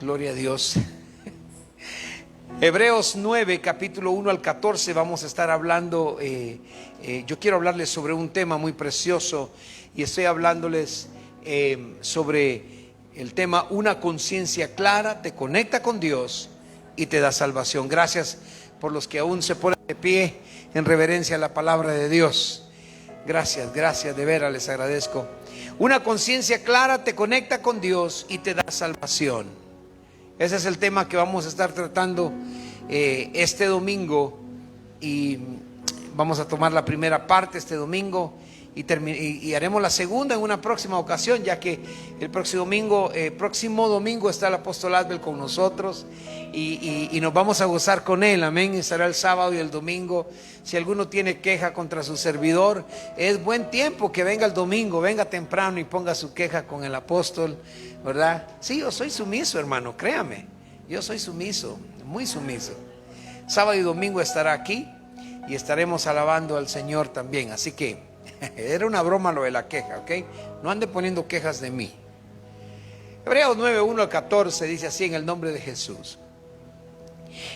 Gloria a Dios. Hebreos 9, capítulo 1 al 14, vamos a estar hablando, yo quiero hablarles sobre un tema muy precioso y estoy hablándoles sobre el tema: una conciencia clara te conecta con Dios y te da salvación. Gracias por los que aún se ponen de pie en reverencia a la palabra de Dios. Gracias, de veras les agradezco. Una conciencia clara te conecta con Dios y te da salvación. Ese es el tema que vamos a estar tratando este domingo, y vamos a tomar la primera parte este domingo y haremos la segunda en una próxima ocasión, ya que el próximo domingo está el apóstol Adbel con nosotros y nos vamos a gozar con él, amén. Estará el sábado y el domingo. Si alguno tiene queja contra su servidor, es buen tiempo que venga el domingo, venga temprano y ponga su queja con el apóstol, ¿verdad? Sí, yo soy sumiso, hermano, créame, yo soy sumiso, muy sumiso. Sábado y domingo estará aquí y estaremos alabando al Señor también. Así que era una broma lo de la queja, ¿ok? No ande poniendo quejas de mí. Hebreos 9, 1 al 14 dice así, en el nombre de Jesús.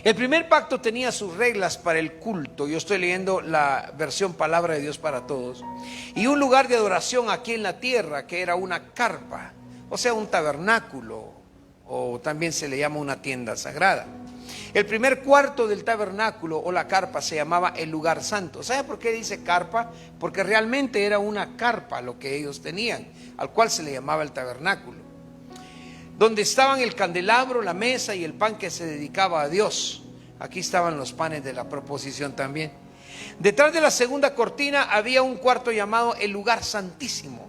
El primer pacto tenía sus reglas para el culto. Yo estoy leyendo la versión Palabra de Dios para Todos. Y un lugar de adoración aquí en la tierra, que era una carpa, o sea, un tabernáculo, o también se le llama una tienda sagrada. El primer cuarto del tabernáculo o la carpa se llamaba el lugar santo. ¿Sabe por qué dice carpa? Porque realmente era una carpa lo que ellos tenían, al cual se le llamaba el tabernáculo, donde estaban el candelabro, la mesa y el pan que se dedicaba a Dios. Aquí estaban los panes de la proposición también. Detrás de la segunda cortina había un cuarto llamado el lugar santísimo.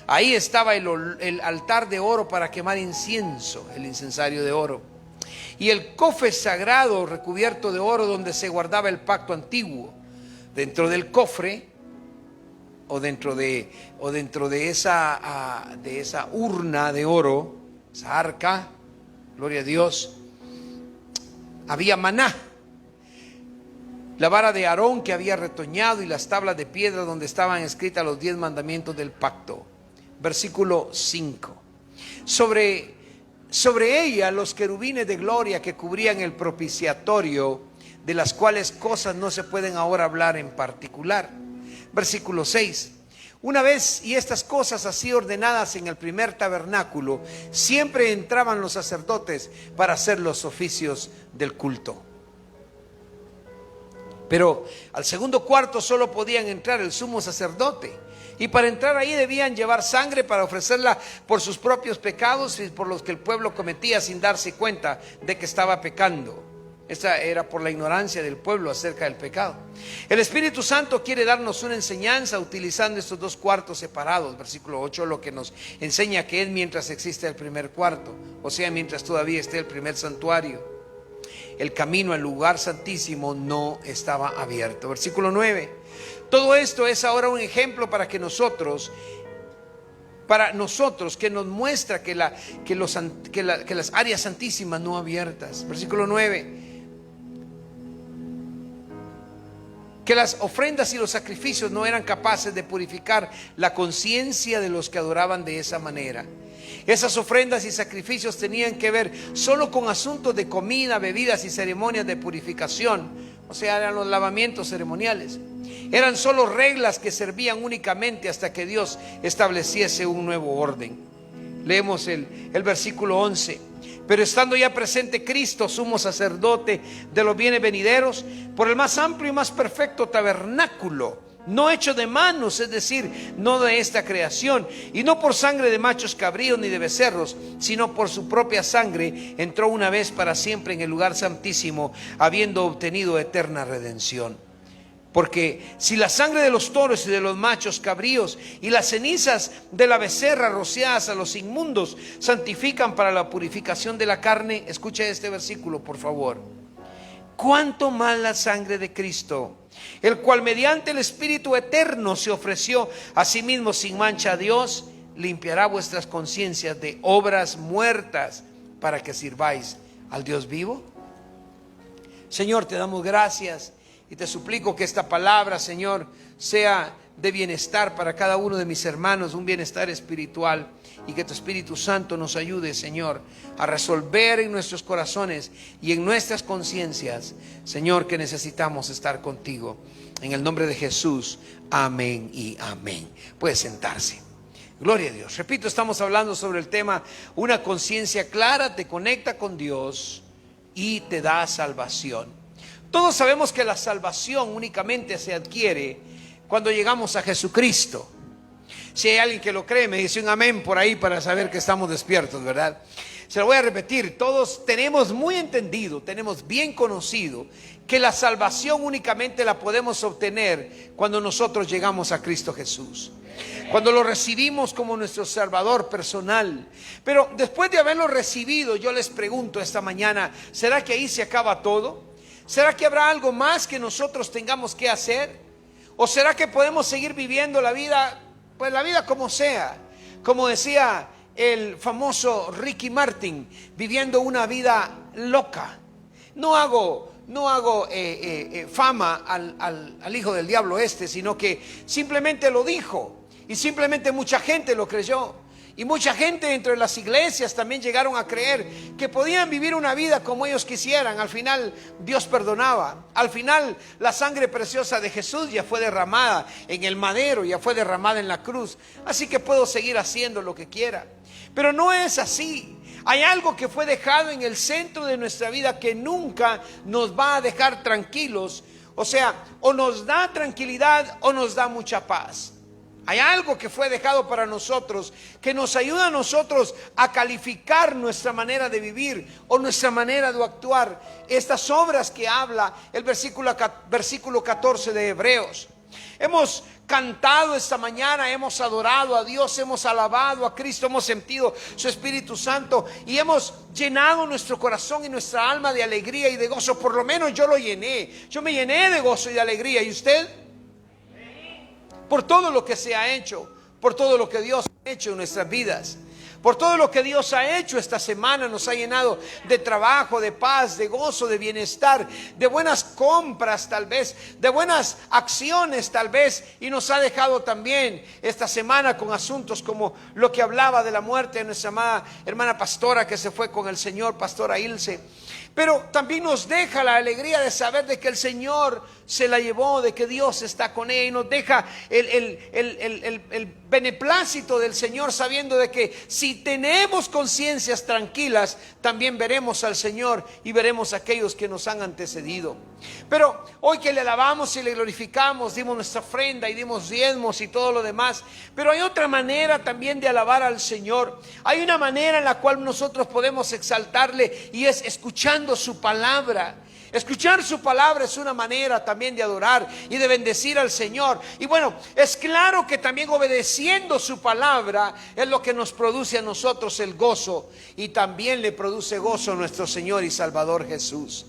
Ahí estaba el altar de oro para quemar incienso, el incensario de oro, y el cofre sagrado recubierto de oro donde se guardaba el pacto antiguo. Dentro del cofre o dentro de esa urna de oro, esa arca, gloria a Dios, había maná, la vara de Aarón que había retoñado y las tablas de piedra donde estaban escritas los 10 mandamientos del pacto. Versículo 5. Sobre ella los querubines de gloria que cubrían el propiciatorio, de las cuales cosas no se pueden ahora hablar en particular. Versículo 6. Una vez y estas cosas así ordenadas en el primer tabernáculo, siempre entraban los sacerdotes para hacer los oficios del culto. Pero al segundo cuarto solo podían entrar el sumo sacerdote, y para entrar ahí debían llevar sangre para ofrecerla por sus propios pecados y por los que el pueblo cometía sin darse cuenta de que estaba pecando. Esta era por la ignorancia del pueblo acerca del pecado. El Espíritu Santo quiere darnos una enseñanza utilizando estos dos cuartos separados. Versículo 8 lo que nos enseña que es mientras existe el primer cuarto, o sea, mientras todavía esté el primer santuario. El camino al lugar santísimo no estaba abierto. Versículo 9. Todo esto es ahora un ejemplo para nosotros, que nos muestra que las áreas santísimas no abiertas. Versículo 9. Que las ofrendas y los sacrificios no eran capaces de purificar la conciencia de los que adoraban de esa manera. Esas ofrendas y sacrificios tenían que ver solo con asuntos de comida, bebidas y ceremonias de purificación. O sea, eran los lavamientos ceremoniales. Eran solo reglas que servían únicamente hasta que Dios estableciese un nuevo orden. Leemos el versículo 11. Pero estando ya presente Cristo, sumo sacerdote de los bienes venideros, por el más amplio y más perfecto tabernáculo, no hecho de manos, es decir, no de esta creación, y no por sangre de machos cabríos ni de becerros, sino por su propia sangre, entró una vez para siempre en el lugar santísimo, habiendo obtenido eterna redención. Porque si la sangre de los toros y de los machos cabríos y las cenizas de la becerra rociadas a los inmundos santifican para la purificación de la carne, escucha este versículo por favor, cuánto más la sangre de Cristo, el cual mediante el Espíritu eterno se ofreció a sí mismo sin mancha a Dios, limpiará vuestras conciencias de obras muertas para que sirváis al Dios vivo. Señor, te damos gracias y te suplico que esta palabra, Señor, sea de bienestar para cada uno de mis hermanos, un bienestar espiritual, y que tu Espíritu Santo nos ayude, Señor, a resolver en nuestros corazones y en nuestras conciencias, Señor, que necesitamos estar contigo. En el nombre de Jesús, amén y amén. Puede sentarse. Gloria a Dios. Repito, estamos hablando sobre el tema: una conciencia clara te conecta con Dios y te da salvación. Todos sabemos que la salvación únicamente se adquiere cuando llegamos a Jesucristo. Si hay alguien que lo cree, me dice un amén por ahí para saber que estamos despiertos, ¿verdad? Se lo voy a repetir. Todos tenemos muy entendido, tenemos bien conocido que la salvación únicamente la podemos obtener cuando nosotros llegamos a Cristo Jesús, cuando lo recibimos como nuestro Salvador personal. Pero después de haberlo recibido, yo les pregunto esta mañana: ¿será que ahí se acaba todo? ¿Será que habrá algo más que nosotros tengamos que hacer? ¿O será que podemos seguir viviendo la vida, pues la vida como sea? Como decía el famoso Ricky Martin, viviendo una vida loca. No hago fama al hijo del diablo sino que simplemente lo dijo. Y simplemente mucha gente lo creyó. Y mucha gente dentro de las iglesias también llegaron a creer que podían vivir una vida como ellos quisieran. Al final Dios perdonaba. Al final la sangre preciosa de Jesús ya fue derramada en el madero, ya fue derramada en la cruz. Así que puedo seguir haciendo lo que quiera. Pero no es así. Hay algo que fue dejado en el centro de nuestra vida que nunca nos va a dejar tranquilos. O sea, o nos da tranquilidad o nos da mucha paz. Hay algo que fue dejado para nosotros, que nos ayuda a nosotros a calificar nuestra manera de vivir o nuestra manera de actuar. Estas obras que habla el versículo 14 de Hebreos. Hemos cantado esta mañana, hemos adorado a Dios, hemos alabado a Cristo, hemos sentido su Espíritu Santo y hemos llenado nuestro corazón y nuestra alma de alegría y de gozo. Por lo menos yo lo llené. Yo me llené de gozo y de alegría. ¿Y usted? Por todo lo que se ha hecho, por todo lo que Dios ha hecho en nuestras vidas, por todo lo que Dios ha hecho esta semana. Nos ha llenado de trabajo, de paz, de gozo, de bienestar, de buenas compras tal vez, de buenas acciones tal vez, y nos ha dejado también esta semana con asuntos como lo que hablaba de la muerte de nuestra amada hermana pastora que se fue con el Señor, pastora Ilse. Pero también nos deja la alegría de saber de que el Señor se la llevó, de que Dios está con ella, y nos deja el beneplácito del Señor, sabiendo de que si tenemos conciencias tranquilas, también veremos al Señor y veremos a aquellos que nos han antecedido. Pero hoy que le alabamos y le glorificamos, dimos nuestra ofrenda y dimos diezmos y todo lo demás. Pero hay otra manera también de alabar al Señor. Hay una manera en la cual nosotros podemos exaltarle, y es escuchando su palabra. Escuchar su palabra es una manera también de adorar y de bendecir al Señor. Y bueno, es claro que también obedeciendo su palabra es lo que nos produce a nosotros el gozo, y también le produce gozo a nuestro Señor y Salvador Jesús.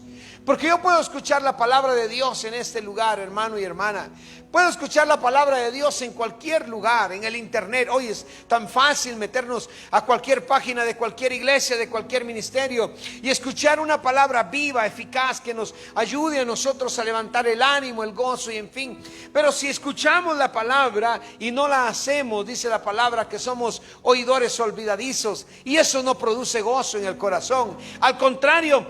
Porque yo puedo escuchar la palabra de Dios en este lugar, hermano y hermana. Puedo escuchar la palabra de Dios en cualquier lugar, en el internet. Hoy es tan fácil meternos a cualquier página de cualquier iglesia, de cualquier ministerio, y escuchar una palabra viva, eficaz, que nos ayude a nosotros a levantar el ánimo, el gozo y en fin. Pero si escuchamos la palabra y no la hacemos, dice la palabra que somos oidores olvidadizos, y eso no produce gozo en el corazón. Al contrario,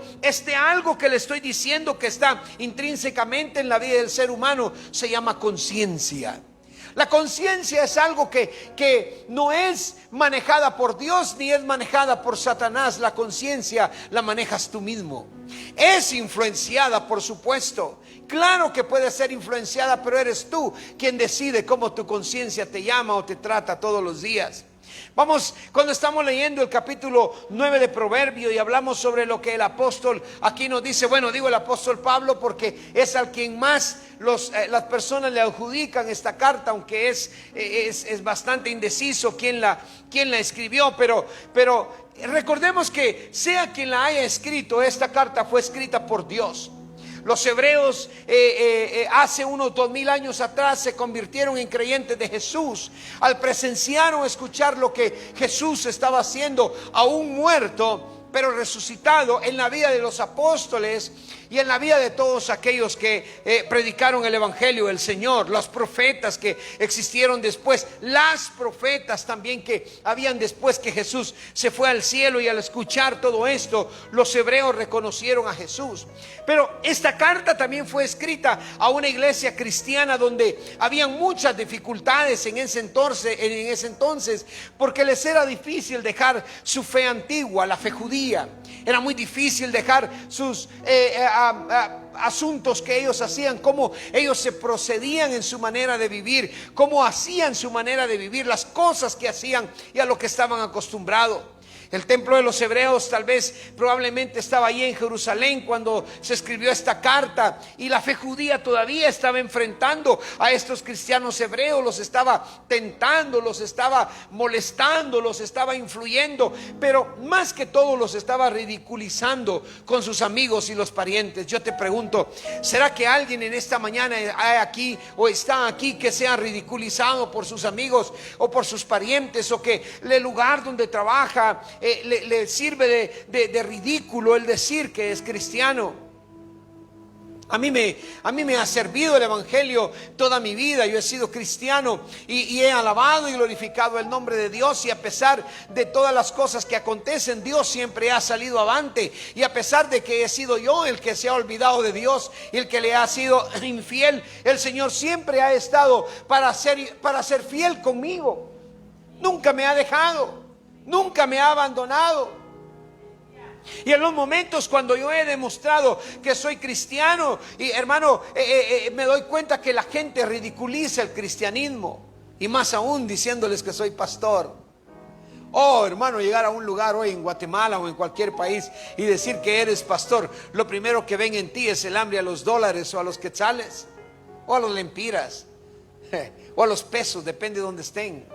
algo que le estoy diciendo que está intrínsecamente en la vida del ser humano se llama conciencia. La conciencia es algo que no es manejada por Dios ni es manejada por Satanás. La conciencia la manejas tú mismo. Es influenciada, por supuesto. Claro que puede ser influenciada, pero eres tú quien decide cómo tu conciencia te llama o te trata todos los días. Vamos, cuando estamos leyendo el capítulo 9 de Proverbios y hablamos sobre lo que el apóstol aquí nos dice, bueno, digo el apóstol Pablo porque es al quien más las personas le adjudican esta carta, aunque es bastante indeciso quién la escribió, pero recordemos que sea quien la haya escrito, esta carta fue escrita por Dios. Los hebreos hace unos 2000 años atrás se convirtieron en creyentes de Jesús al presenciar o escuchar lo que Jesús estaba haciendo, aún muerto pero resucitado, en la vida de los apóstoles. y en la vida de todos aquellos que predicaron el evangelio del Señor, los profetas que existieron después, las profetas también que habían después que Jesús se fue al cielo. Y al escuchar todo esto, los hebreos reconocieron a Jesús. Pero esta carta también fue escrita a una iglesia cristiana donde habían muchas dificultades en ese entonces, porque les era difícil dejar su fe antigua, la fe judía. Era muy difícil dejar sus asuntos que ellos hacían, cómo ellos se procedían en su manera de vivir, cómo hacían su manera de vivir, las cosas que hacían y a lo que estaban acostumbrados. El templo de los hebreos probablemente estaba allí en Jerusalén cuando se escribió esta carta, y la fe judía todavía estaba enfrentando a estos cristianos hebreos, los estaba tentando, los estaba molestando, los estaba influyendo, pero más que todo los estaba ridiculizando con sus amigos y los parientes. Yo te pregunto, ¿será que alguien en esta mañana hay aquí o está aquí que sea ridiculizado por sus amigos o por sus parientes, o que el lugar donde trabaja le sirve de ridículo el decir que es cristiano? A mí me ha servido el evangelio toda mi vida. Yo he sido cristiano y he alabado y glorificado el nombre de Dios, y a pesar de todas las cosas que acontecen, Dios siempre ha salido avante. Y a pesar de que he sido yo el que se ha olvidado de Dios y el que le ha sido infiel, el Señor siempre ha estado para ser fiel conmigo. Nunca me ha dejado, nunca me ha abandonado. Y en los momentos cuando yo he demostrado que soy cristiano, y hermano, me doy cuenta que la gente ridiculiza el cristianismo, y más aún diciéndoles que soy pastor. Oh, hermano, llegar a un lugar hoy en Guatemala o en cualquier país y decir que eres pastor, lo primero que ven en ti es el hambre a los dólares o a los quetzales o a los lempiras o a los pesos, depende de donde estén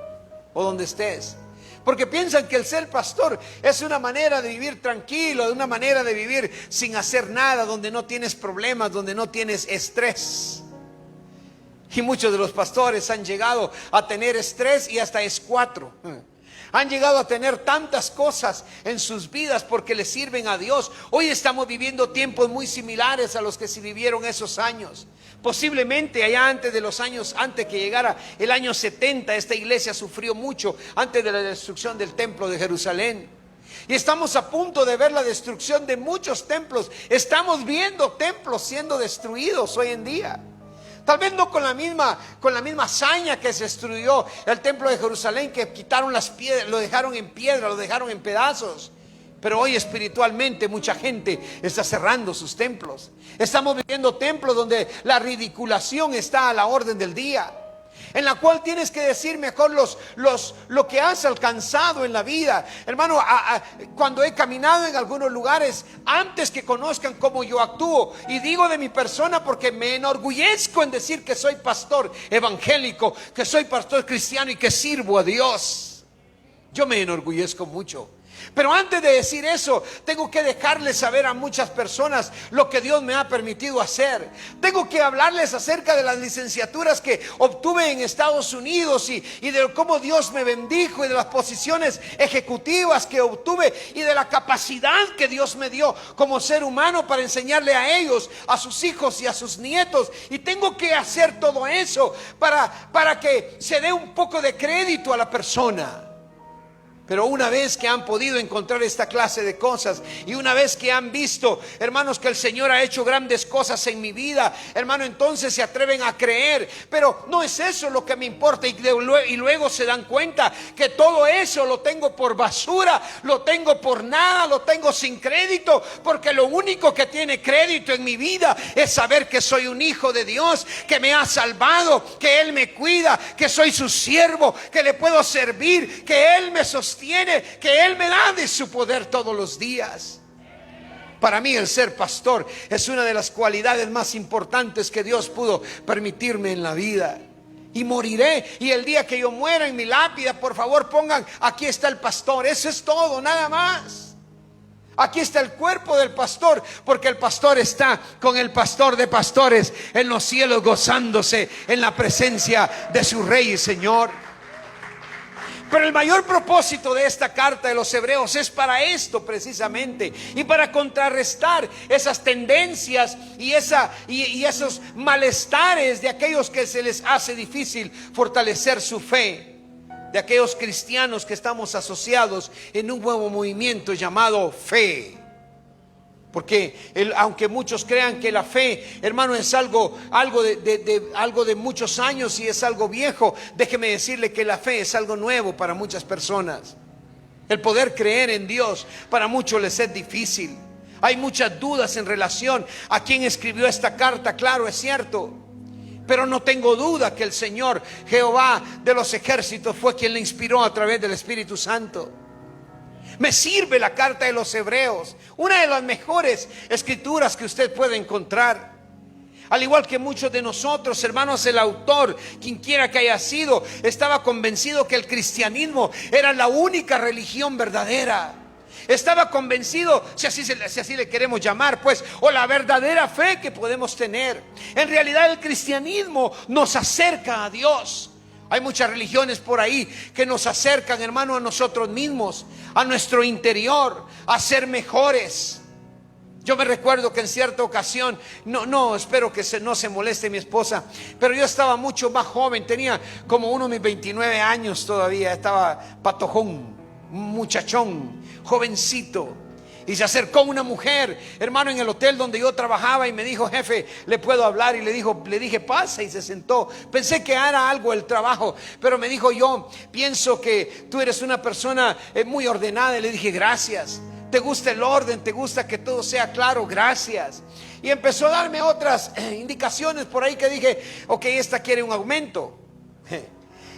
o donde estés. Porque piensan que el ser pastor es una manera de vivir tranquilo, de una manera de vivir sin hacer nada, donde no tienes problemas, donde no tienes estrés. Y muchos de los pastores han llegado a tener estrés y hasta S4. Han llegado a tener tantas cosas en sus vidas porque le sirven a Dios. Hoy estamos viviendo tiempos muy similares a los que se vivieron esos años. Posiblemente allá antes que llegara el año 70, esta iglesia sufrió mucho antes de la destrucción del templo de Jerusalén. Y estamos a punto de ver la destrucción de muchos templos. Estamos viendo templos siendo destruidos hoy en día. Tal vez no con la misma hazaña que se destruyó el templo de Jerusalén, que quitaron las piedras, lo dejaron en piedra, lo dejaron en pedazos. Pero hoy espiritualmente mucha gente está cerrando sus templos. Estamos viviendo templos donde la ridiculación está a la orden del día, en la cual tienes que decir mejor lo que has alcanzado en la vida. Hermano, cuando he caminado en algunos lugares, antes que conozcan cómo yo actúo, y digo de mi persona porque me enorgullezco en decir que soy pastor evangélico, que soy pastor cristiano y que sirvo a Dios. Yo me enorgullezco mucho. Pero antes de decir eso, tengo que dejarles saber a muchas personas lo que Dios me ha permitido hacer. Tengo que hablarles acerca de las licenciaturas que obtuve en Estados Unidos y de cómo Dios me bendijo, y de las posiciones ejecutivas que obtuve, y de la capacidad que Dios me dio como ser humano para enseñarle a ellos, a sus hijos y a sus nietos. Y tengo que hacer todo eso para que se dé un poco de crédito a la persona. Pero una vez que han podido encontrar esta clase de cosas, y una vez que han visto, hermanos, que el Señor ha hecho grandes cosas en mi vida, hermano, entonces se atreven a creer. Pero no es eso lo que me importa, y luego se dan cuenta que todo eso lo tengo por basura, lo tengo por nada, lo tengo sin crédito, porque lo único que tiene crédito en mi vida es saber que soy un hijo de Dios, que me ha salvado, que Él me cuida, que soy su siervo, que le puedo servir, que Él me sostiene, que Él me da de su poder todos los días. Para mí el ser pastor es una de las cualidades más importantes que Dios pudo permitirme en la vida. Y moriré, y el día que yo muera, en mi lápida, por favor pongan: aquí está el pastor. Eso es todo, nada más. Aquí está el cuerpo del pastor, porque el pastor está con el pastor de pastores en los cielos, gozándose en la presencia de su Rey y Señor. Pero el mayor propósito de esta carta de los Hebreos es para esto precisamente, y para contrarrestar esas tendencias y esos malestares de aquellos que se les hace difícil fortalecer su fe, de aquellos cristianos que estamos asociados en un nuevo movimiento llamado fe. Porque aunque muchos crean que la fe, hermano, es algo de muchos años y es algo viejo, déjeme decirle que la fe es algo nuevo para muchas personas. El poder creer en Dios para muchos les es difícil. Hay muchas dudas en relación a quién escribió esta carta, claro, es cierto. Pero no tengo duda que el Señor Jehová de los ejércitos fue quien le inspiró a través del Espíritu Santo. Me sirve la carta de los Hebreos, una de las mejores escrituras que usted puede encontrar. Al igual que muchos de nosotros, hermanos, el autor, quien quiera que haya sido, estaba convencido que el cristianismo era la única religión verdadera. Estaba convencido, si así le queremos llamar, pues, o la verdadera fe que podemos tener. En realidad el cristianismo nos acerca a Dios. Hay muchas religiones por ahí que nos acercan, hermano, a nosotros mismos, a nuestro interior, a ser mejores. Yo me recuerdo que en cierta ocasión, espero que no se moleste mi esposa, pero yo estaba mucho más joven, tenía como uno de mis 29 años todavía, estaba patojón, muchachón, jovencito. Y se acercó una mujer, hermano, en el hotel donde yo trabajaba y me dijo: jefe, ¿le puedo hablar? Y le dije: pasa, y se sentó. Pensé que era algo el trabajo, pero me dijo: yo pienso que tú eres una persona muy ordenada. Y le dije: gracias. ¿Te gusta el orden? ¿Te gusta que todo sea claro? Gracias. Y empezó a darme otras indicaciones por ahí que dije: ok, esta quiere un aumento.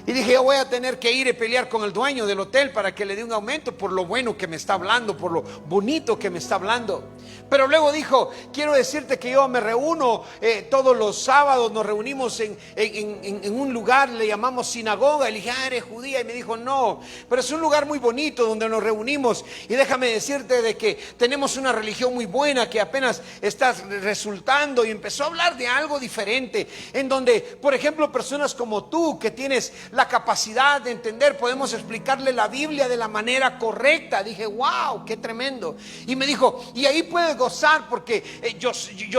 Y dije: yo voy a tener que ir y pelear con el dueño del hotel para que le dé un aumento por lo bueno que me está hablando, por lo bonito que me está hablando. Pero luego dijo: quiero decirte que yo me reúno todos los sábados, nos reunimos en un lugar, le llamamos sinagoga. Y le dije: eres judía. Y me dijo: no, pero es un lugar muy bonito donde nos reunimos. Y déjame decirte de que tenemos una religión muy buena que apenas está resultando. Y empezó a hablar de algo diferente, en donde, por ejemplo, personas como tú, que tienes la capacidad de entender, podemos explicarle la Biblia de la manera correcta. Dije: wow, qué tremendo. Y me dijo: y ahí puedes gozar, porque yo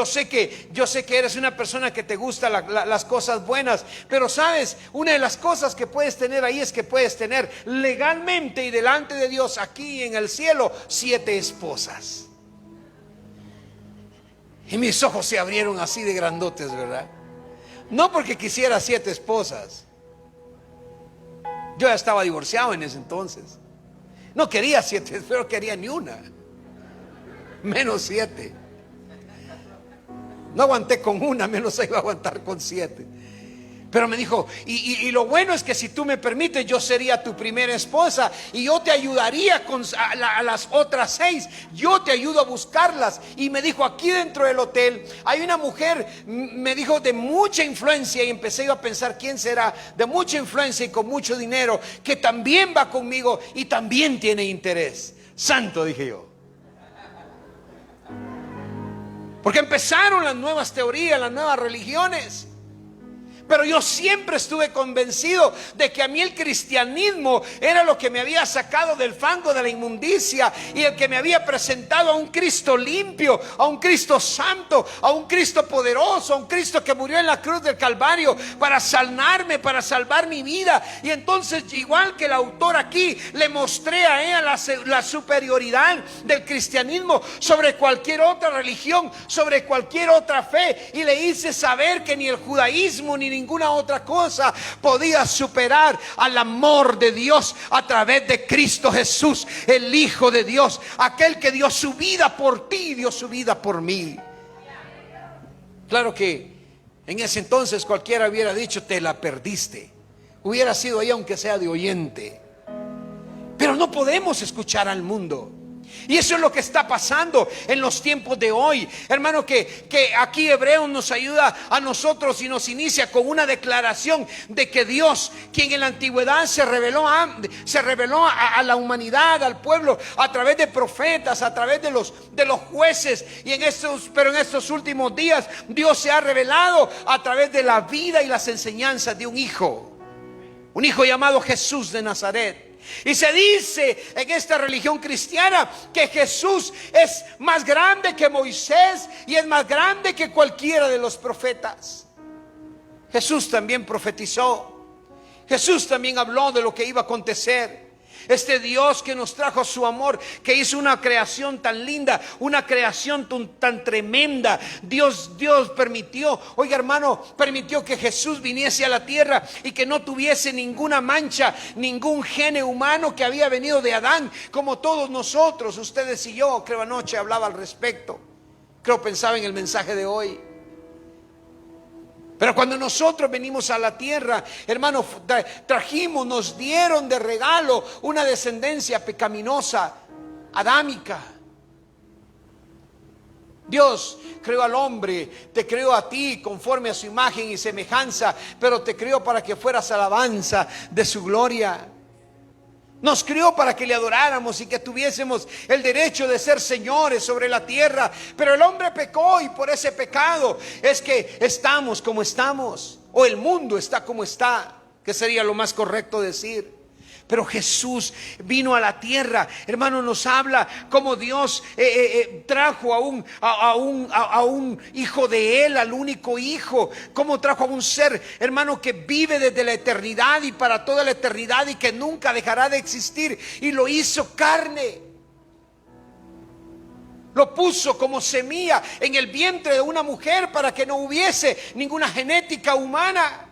sé que eres una persona que te gustan las cosas buenas, pero sabes, una de las cosas que puedes tener ahí es que puedes tener legalmente y delante de Dios aquí en el cielo 7 esposas. Y mis ojos se abrieron así de grandotes, ¿verdad? No porque quisiera 7 esposas. Yo ya estaba divorciado en ese entonces. No quería 7, pero quería ni una. Menos 7. No aguanté con una, menos iba a aguantar con 7. Pero me dijo: y lo bueno es que si tú me permites, yo sería tu primera esposa y yo te ayudaría a las otras 6. Yo te ayudo a buscarlas. Y me dijo: aquí dentro del hotel hay una mujer, me dijo, de mucha influencia. Y empecé yo a pensar: ¿quién será? De mucha influencia y con mucho dinero, que también va conmigo y también tiene interés. Santo, dije yo. Porque empezaron las nuevas teorías, las nuevas religiones. Pero yo siempre estuve convencido de que a mí el cristianismo era lo que me había sacado del fango de la inmundicia, y el que me había presentado a un Cristo limpio, a un Cristo santo, a un Cristo poderoso, a un Cristo que murió en la cruz del Calvario para sanarme, para salvar mi vida. Y entonces, igual que el autor aquí, le mostré a ella la superioridad del cristianismo sobre cualquier otra religión, sobre cualquier otra fe, y le hice saber que ni el judaísmo ni ninguna otra cosa podía superar al amor de Dios a través de Cristo Jesús, el Hijo de Dios, aquel que dio su vida por ti, dio su vida por mí. Claro que en ese entonces cualquiera hubiera dicho: te la perdiste. Hubiera sido ahí, aunque sea de oyente. Pero no podemos escuchar al mundo. Y eso es lo que está pasando en los tiempos de hoy, hermano, que aquí Hebreos nos ayuda a nosotros y nos inicia con una declaración de que Dios, quien en la antigüedad se reveló a la humanidad, al pueblo, a través de profetas, a través de los jueces, pero en estos últimos días Dios se ha revelado a través de la vida y las enseñanzas de un hijo. un hijo llamado Jesús de Nazaret. Y se dice en esta religión cristiana que Jesús es más grande que Moisés y es más grande que cualquiera de los profetas. Jesús también profetizó. Jesús también habló de lo que iba a acontecer. Este Dios que nos trajo su amor, que hizo una creación tan linda, una creación tan tremenda. Dios permitió, oiga hermano, permitió que Jesús viniese a la tierra y que no tuviese ninguna mancha, ningún gene humano que había venido de Adán, como todos nosotros, ustedes y yo. Creo anoche hablaba al respecto. Creo pensaba en el mensaje de hoy. Pero cuando nosotros venimos a la tierra, hermanos, trajimos, nos dieron de regalo una descendencia pecaminosa, adámica. Dios creó al hombre, te creó a ti conforme a su imagen y semejanza, pero te creó para que fueras alabanza de su gloria. Nos crió para que le adoráramos y que tuviésemos el derecho de ser señores sobre la tierra. Pero el hombre pecó y por ese pecado es que estamos como estamos. O el mundo está como está, que sería lo más correcto decir. Pero Jesús vino a la tierra, hermano, nos habla como Dios trajo a un hijo de Él, al único hijo. Como trajo a un ser, hermano, que vive desde la eternidad y para toda la eternidad y que nunca dejará de existir. Y lo hizo carne. Lo puso como semilla en el vientre de una mujer para que no hubiese ninguna genética humana.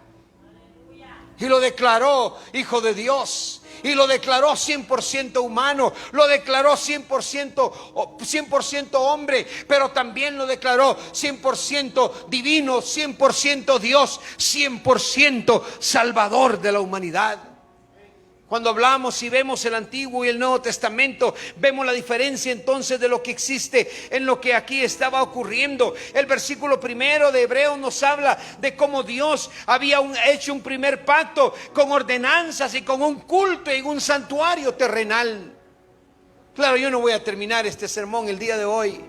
Y lo declaró hijo de Dios. Y lo declaró 100% humano, lo declaró 100% hombre, pero también lo declaró 100% divino, 100% Dios, 100% Salvador de la humanidad. Cuando hablamos y vemos el Antiguo y el Nuevo Testamento, vemos la diferencia entonces de lo que existe en lo que aquí estaba ocurriendo. El versículo 1 de Hebreos nos habla de cómo Dios había hecho un primer pacto con ordenanzas y con un culto y un santuario terrenal. Claro, yo no voy a terminar este sermón el día de hoy,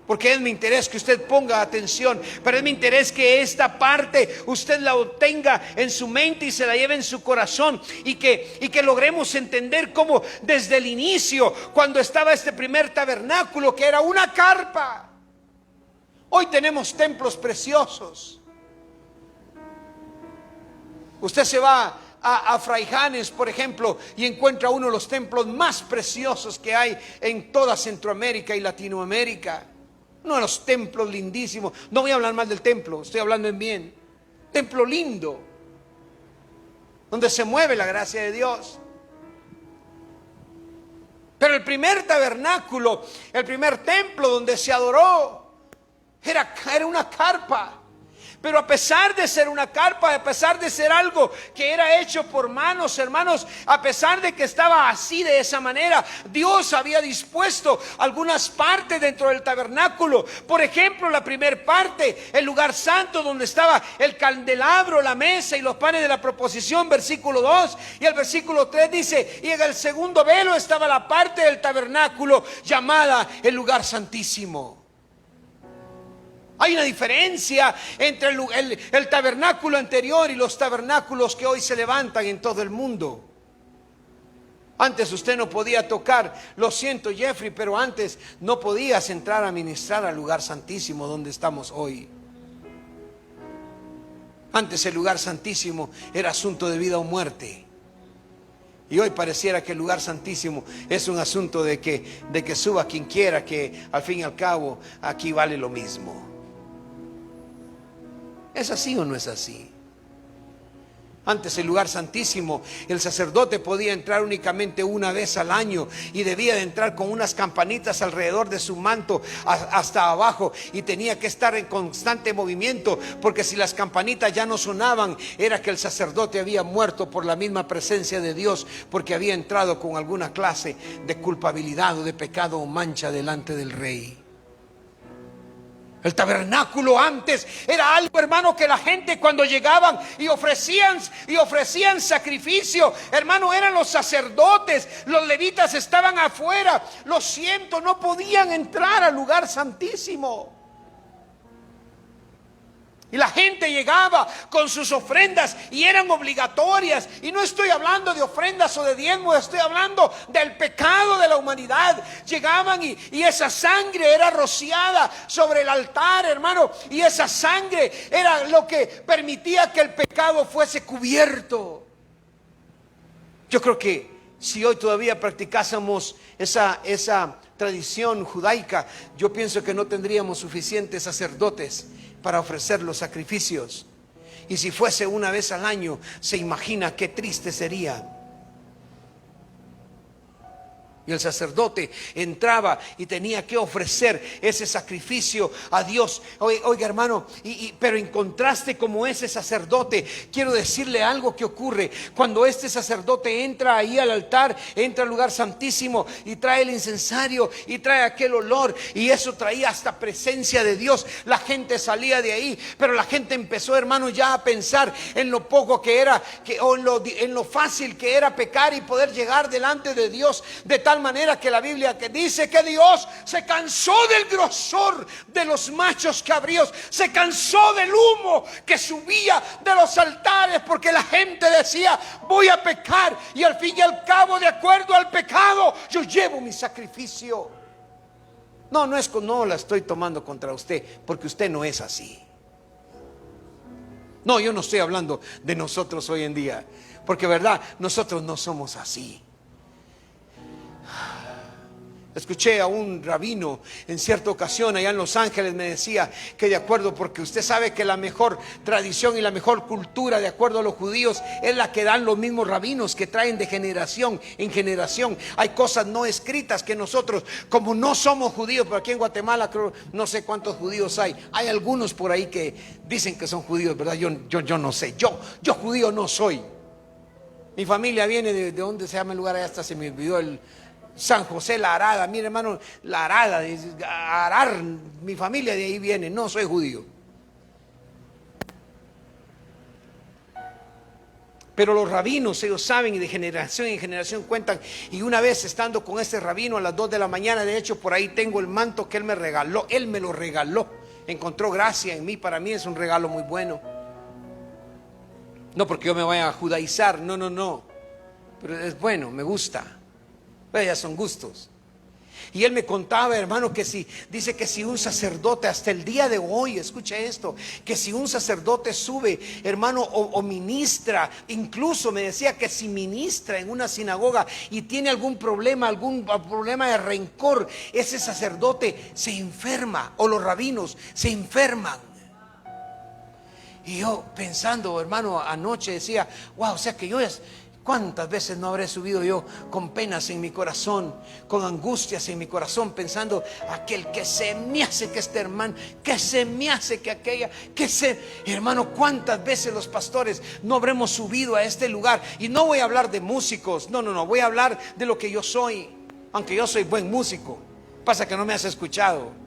porque es mi interés que usted ponga atención, pero es mi interés que esta parte usted la obtenga en su mente y se la lleve en su corazón y que logremos entender cómo desde el inicio, cuando estaba este primer tabernáculo, que era una carpa. Hoy tenemos templos preciosos. Usted se va a Fraijanes, por ejemplo, y encuentra uno de los templos más preciosos que hay en toda Centroamérica y Latinoamérica. Uno de los templos lindísimos. No voy a hablar mal del templo, estoy hablando en bien. Templo lindo, donde se mueve la gracia de Dios. Pero el primer tabernáculo, el primer templo donde se adoró, era una carpa. Pero a pesar de ser una carpa, a pesar de ser algo que era hecho por manos, hermanos, a pesar de que estaba así de esa manera, Dios había dispuesto algunas partes dentro del tabernáculo. Por ejemplo, la primera parte, el lugar santo, donde estaba el candelabro, la mesa y los panes de la proposición, versículo 2. Y el versículo 3 dice: y en el segundo velo estaba la parte del tabernáculo llamada el lugar santísimo. Hay una diferencia entre el tabernáculo anterior y los tabernáculos que hoy se levantan en todo el mundo. Antes usted no podía tocar, lo siento Jeffrey, pero antes no podías entrar a ministrar al lugar santísimo donde estamos hoy. Antes el lugar santísimo era asunto de vida o muerte. Y hoy pareciera que el lugar santísimo es un asunto de que suba quien quiera, que al fin y al cabo aquí vale lo mismo. ¿Es así o no es así? Antes el lugar santísimo, el sacerdote podía entrar únicamente una vez al año y debía de entrar con unas campanitas alrededor de su manto hasta abajo, y tenía que estar en constante movimiento, porque si las campanitas ya no sonaban, era que el sacerdote había muerto por la misma presencia de Dios, porque había entrado con alguna clase de culpabilidad o de pecado o mancha delante del rey. El tabernáculo antes era algo, hermano, que la gente cuando llegaban y ofrecían sacrificio, hermano, eran los sacerdotes, los levitas estaban afuera. Lo siento, no podían entrar al lugar santísimo. Y la gente llegaba con sus ofrendas y eran obligatorias. Y no estoy hablando de ofrendas o de diezmos, estoy hablando del pecado de la humanidad. Llegaban y esa sangre era rociada sobre el altar, hermano. Y esa sangre era lo que permitía que el pecado fuese cubierto. Yo creo que si hoy todavía practicásemos esa tradición judaica, yo pienso que no tendríamos suficientes sacerdotes para ofrecer los sacrificios. Y si fuese una vez al año, se imagina qué triste sería. Y el sacerdote entraba y tenía que ofrecer ese sacrificio a Dios. Oiga, hermano, pero en contraste, como ese sacerdote, quiero decirle algo que ocurre cuando este sacerdote entra ahí al altar, entra al lugar santísimo y trae el incensario y trae aquel olor, y eso traía hasta presencia de Dios. La gente salía de ahí, pero la gente empezó, hermano, ya a pensar en lo poco que era, en lo fácil que era pecar y poder llegar delante de Dios, de tal manera que la Biblia que dice que Dios se cansó del grosor de los machos cabríos, se cansó del humo que subía de los altares, porque la gente decía: voy a pecar, y al fin y al cabo, de acuerdo al pecado, yo llevo mi sacrificio. No la estoy tomando contra usted, porque usted no es así. No, yo no estoy hablando de nosotros hoy en día, porque verdad, nosotros no somos así. Escuché a un rabino en cierta ocasión allá en Los Ángeles, me decía que de acuerdo, porque usted sabe que la mejor tradición y la mejor cultura, de acuerdo a los judíos, es la que dan los mismos rabinos, que traen de generación en generación. Hay cosas no escritas que nosotros, como no somos judíos, pero aquí en Guatemala creo, no sé cuántos judíos hay algunos por ahí que dicen que son judíos, ¿verdad? Yo no sé, yo judío no soy. Mi familia viene de ¿dónde se llama el lugar? Allá hasta se me olvidó, el San José La Arada. Mire, hermano, La Arada, Arar, mi familia de ahí viene. No soy judío, pero los rabinos, ellos saben, y de generación en generación cuentan. Y una vez estando con este rabino a las 2 de la mañana, de hecho por ahí tengo el manto que él me regaló. Él me lo regaló, encontró gracia en mí. Para mí es un regalo muy bueno. No porque yo me vaya a judaizar, no, pero es bueno, me gusta. Ya son gustos. Y él me contaba, hermano, que dice que si un sacerdote, hasta el día de hoy, escuche esto, que si un sacerdote sube, hermano, o ministra, incluso me decía que si ministra en una sinagoga y tiene algún problema de rencor, ese sacerdote se enferma, o los rabinos se enferman. Y yo pensando, hermano, anoche decía: wow, o sea que ¿cuántas veces no habré subido yo con penas en mi corazón, con angustias en mi corazón, pensando: aquel que se me hace que este hermano, que se me hace que aquella, hermano, ¿cuántas veces los pastores no habremos subido a este lugar? Y no voy a hablar de músicos, no, voy a hablar de lo que yo soy, aunque yo soy buen músico, pasa que no me has escuchado.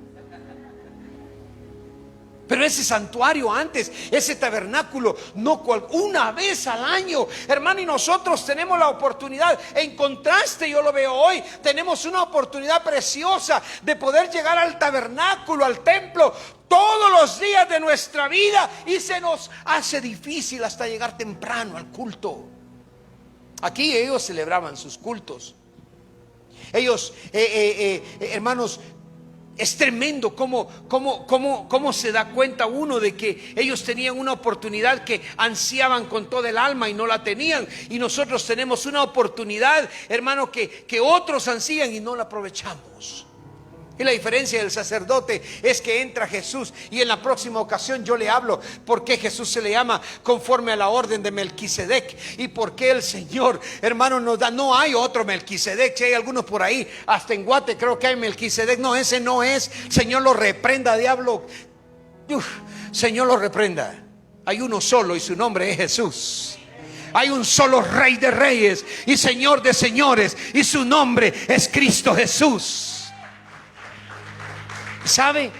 Pero ese santuario antes, ese tabernáculo, una vez al año, hermano, y nosotros tenemos la oportunidad. En contraste, yo lo veo hoy, tenemos una oportunidad preciosa de poder llegar al tabernáculo, al templo, todos los días de nuestra vida, y se nos hace difícil hasta llegar temprano al culto. Aquí ellos celebraban sus cultos. Ellos, hermanos, es tremendo cómo se da cuenta uno de que ellos tenían una oportunidad que ansiaban con toda el alma y no la tenían. Y nosotros tenemos una oportunidad, hermano, que otros ansían y no la aprovechamos. Y la diferencia del sacerdote es que entra Jesús, y en la próxima ocasión yo le hablo por qué Jesús se le llama conforme a la orden de Melquisedec, y por qué el Señor, hermano, no hay otro Melquisedec. Si hay algunos por ahí, hasta en Guate creo que hay Melquisedec. No, ese no es. Señor lo reprenda, diablo. Señor lo reprenda. Hay uno solo y su nombre es Jesús. Hay un solo Rey de reyes y Señor de señores, y su nombre es Cristo Jesús. ¿Sabe?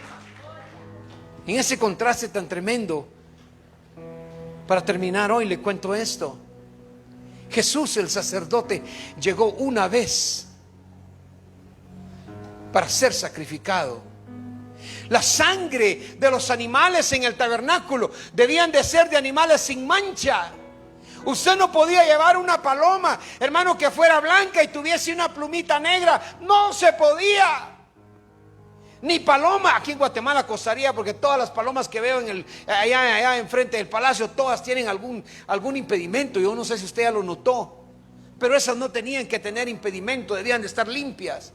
En ese contraste tan tremendo, para terminar hoy le cuento esto. Jesús, el sacerdote, llegó una vez para ser sacrificado. La sangre de los animales en el tabernáculo debían de ser de animales sin mancha. Usted no podía llevar una paloma, hermano, que fuera blanca y tuviese una plumita negra. No se podía. Ni paloma. Aquí en Guatemala costaría, porque todas las palomas que veo allá enfrente del palacio, todas tienen algún impedimento. Yo no sé si usted ya lo notó, pero esas no tenían que tener impedimento, debían de estar limpias.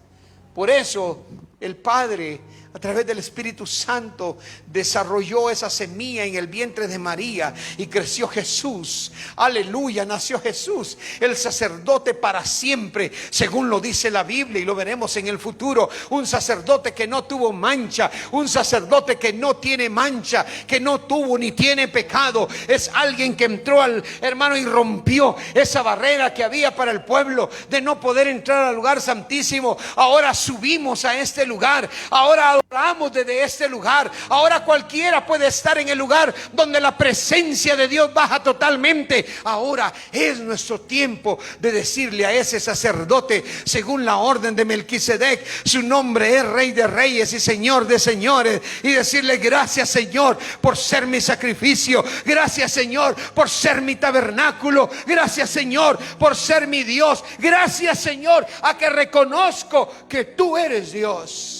Por eso el Padre, a través del Espíritu Santo, desarrolló esa semilla en el vientre de María y creció Jesús. Aleluya, nació Jesús, el sacerdote para siempre, según lo dice la Biblia, y lo veremos en el futuro. Un sacerdote que no tuvo mancha, un sacerdote que no tiene mancha, que no tuvo ni tiene pecado. Es alguien que entró al hermano y rompió esa barrera que había para el pueblo de no poder entrar al lugar santísimo. Ahora subimos a este lugar, ahora adoramos desde este lugar. Ahora cualquiera puede estar en el lugar donde la presencia de Dios baja totalmente. Ahora es nuestro tiempo de decirle a ese sacerdote, según la orden de Melquisedec, su nombre es Rey de Reyes y Señor de Señores, y decirle: gracias, Señor, por ser mi sacrificio. Gracias, Señor, por ser mi tabernáculo. Gracias, Señor, por ser mi Dios. Gracias, Señor, a que reconozco que tú eres Dios.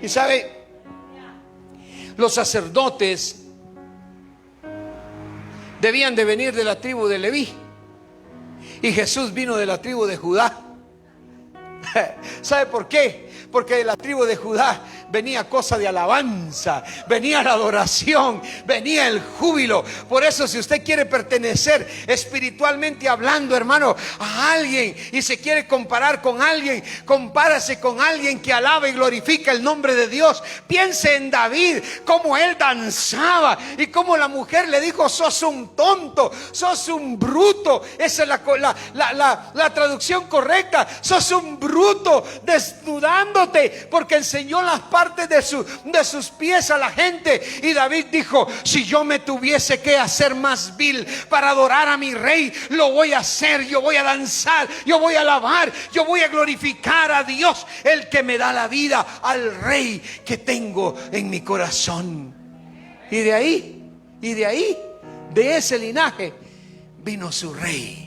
Y sabe, los sacerdotes debían de venir de la tribu de Leví, y Jesús vino de la tribu de Judá. ¿Sabe por qué? Porque de la tribu de Judá venía cosa de alabanza, venía la adoración, venía el júbilo. Por eso, si usted quiere pertenecer espiritualmente hablando, hermano, a alguien, y se quiere comparar con alguien, compárase con alguien que alaba y glorifica el nombre de Dios. Piense en David, cómo él danzaba y cómo la mujer le dijo: sos un tonto, sos un bruto. Esa es la traducción correcta. Sos un bruto, desnudándote, porque enseñó las partes de sus pies a la gente. Y David dijo: si yo me tuviese que hacer más vil para adorar a mi rey, lo voy a hacer. Yo voy a danzar, yo voy a alabar, yo voy a glorificar a Dios, el que me da la vida, al rey que tengo en mi corazón. Y de ahí, de ese linaje, vino su rey.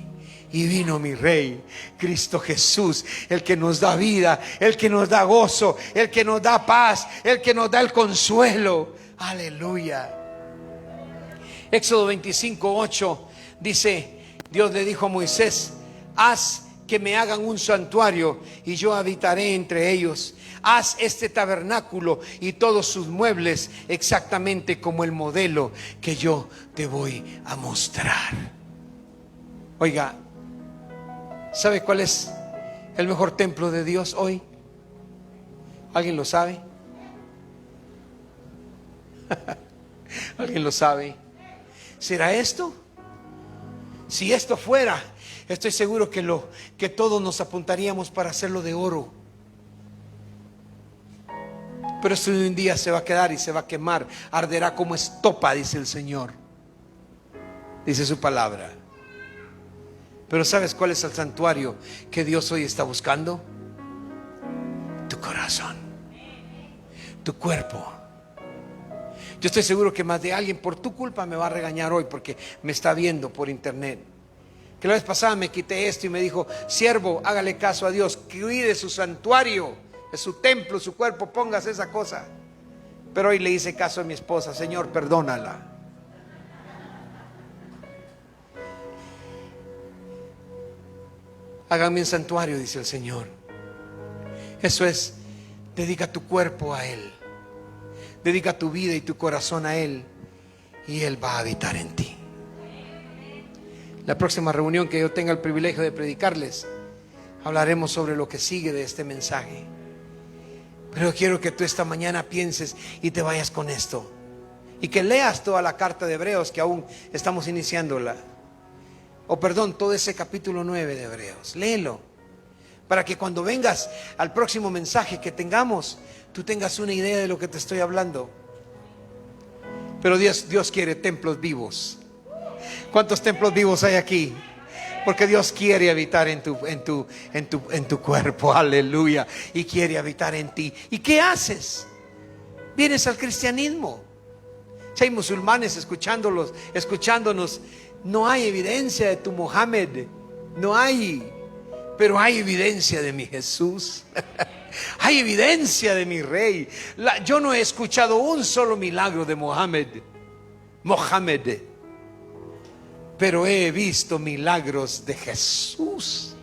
Y vino mi Rey, Cristo Jesús, el que nos da vida, el que nos da gozo, el que nos da paz, el que nos da el consuelo. Aleluya. Éxodo 25:8 dice: Dios le dijo a Moisés: haz que me hagan un santuario y yo habitaré entre ellos. Haz este tabernáculo y todos sus muebles exactamente como el modelo que yo te voy a mostrar. Oiga, ¿sabe cuál es el mejor templo de Dios hoy? ¿Alguien lo sabe? ¿Alguien lo sabe? ¿Será esto? Si esto fuera, estoy seguro que todos nos apuntaríamos para hacerlo de oro. Pero esto un día se va a quedar y se va a quemar, arderá como estopa, dice el Señor, dice su palabra. Pero ¿sabes cuál es el santuario que Dios hoy está buscando? Tu corazón, tu cuerpo. Yo estoy seguro que más de alguien por tu culpa me va a regañar hoy, porque me está viendo por internet. Que la vez pasada me quité esto y me dijo: siervo, hágale caso a Dios, cuide su santuario, es su templo, su cuerpo, póngase esa cosa. Pero hoy le hice caso a mi esposa: Señor, perdónala. Hágame un santuario, dice el Señor. Eso es, dedica tu cuerpo a Él, dedica tu vida y tu corazón a Él, y Él va a habitar en ti. La próxima reunión que yo tenga el privilegio de predicarles, hablaremos sobre lo que sigue de este mensaje. Pero quiero que tú esta mañana pienses y te vayas con esto, y que leas toda la carta de Hebreos, que aún estamos iniciándola. Todo ese capítulo 9 de Hebreos. Léelo, para que cuando vengas al próximo mensaje que tengamos, tú tengas una idea de lo que te estoy hablando. Pero Dios quiere templos vivos. ¿Cuántos templos vivos hay aquí? Porque Dios quiere habitar en tu cuerpo. Aleluya. Y quiere habitar en ti. ¿Y qué haces? vienes al cristianismo. Si hay musulmanes escuchándonos, no hay evidencia de tu Mohammed, no hay, pero hay evidencia de mi Jesús. Hay evidencia de mi Rey. Yo no he escuchado un solo milagro de Mohammed, pero he visto milagros de Jesús,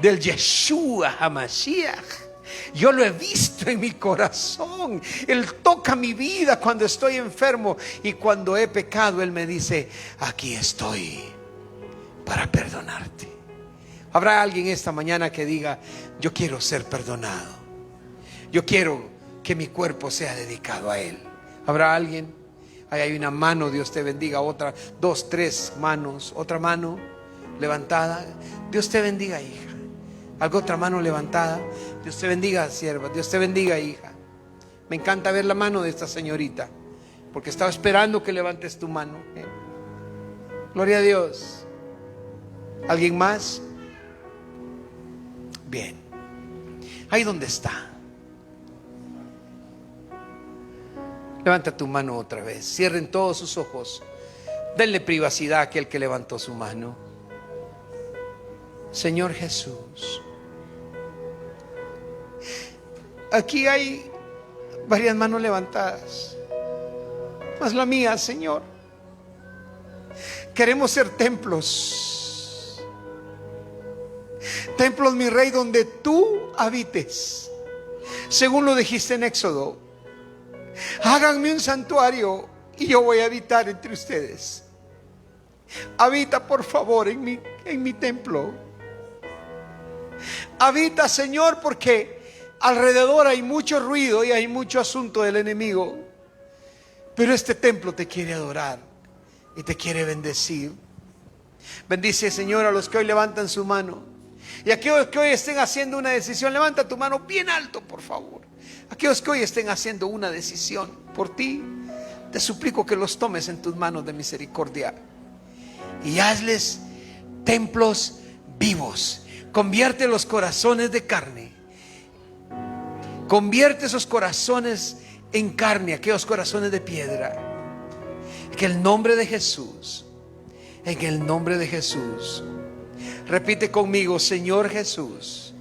del Yeshua HaMashiach. Yo lo he visto en mi corazón. Él toca mi vida cuando estoy enfermo, y cuando he pecado Él me dice: aquí estoy para perdonarte. Habrá alguien esta mañana que diga: yo quiero ser perdonado, yo quiero que mi cuerpo sea dedicado a Él. ¿Habrá alguien? Ahí hay una mano, Dios te bendiga. Otra, 2, 3 manos. Otra mano levantada. Dios te bendiga, hija. Algo, otra mano levantada. Dios te bendiga, sierva. Dios te bendiga, hija. Me encanta ver la mano de esta señorita, porque estaba esperando que levantes tu mano. Gloria a Dios. ¿Alguien más? Bien. Ahí donde está, levanta tu mano otra vez. Cierren todos sus ojos. Denle privacidad a aquel que levantó su mano. Señor Jesús, aquí hay varias manos levantadas, más la mía, Señor. Queremos ser templos, mi Rey, donde tú habites, según lo dijiste en Éxodo. Háganme un santuario y yo voy a habitar entre ustedes. Habita, por favor, en mi templo. Habita, Señor, porque alrededor hay mucho ruido y hay mucho asunto del enemigo, pero este templo te quiere adorar y te quiere bendecir. Bendice, Señor, a los que hoy levantan su mano, y aquellos que hoy estén haciendo una decisión. Levanta tu mano bien alto, por favor. Aquellos que hoy estén haciendo una decisión por ti, te suplico que los tomes en tus manos de misericordia y hazles templos vivos. Convierte los corazones de carne, convierte esos corazones en carne, aquellos corazones de piedra. En el nombre de Jesús, en el nombre de Jesús. Repite conmigo: Señor Jesús,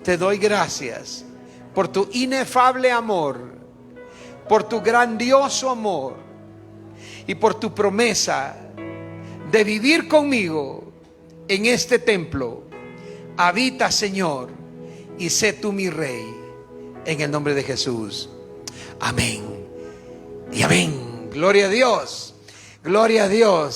te doy gracias por tu inefable amor, por tu grandioso amor y por tu promesa de vivir conmigo en este templo. Habita, Señor, y sé tú mi Rey, en el nombre de Jesús. Amén y amén. Gloria a Dios, gloria a Dios.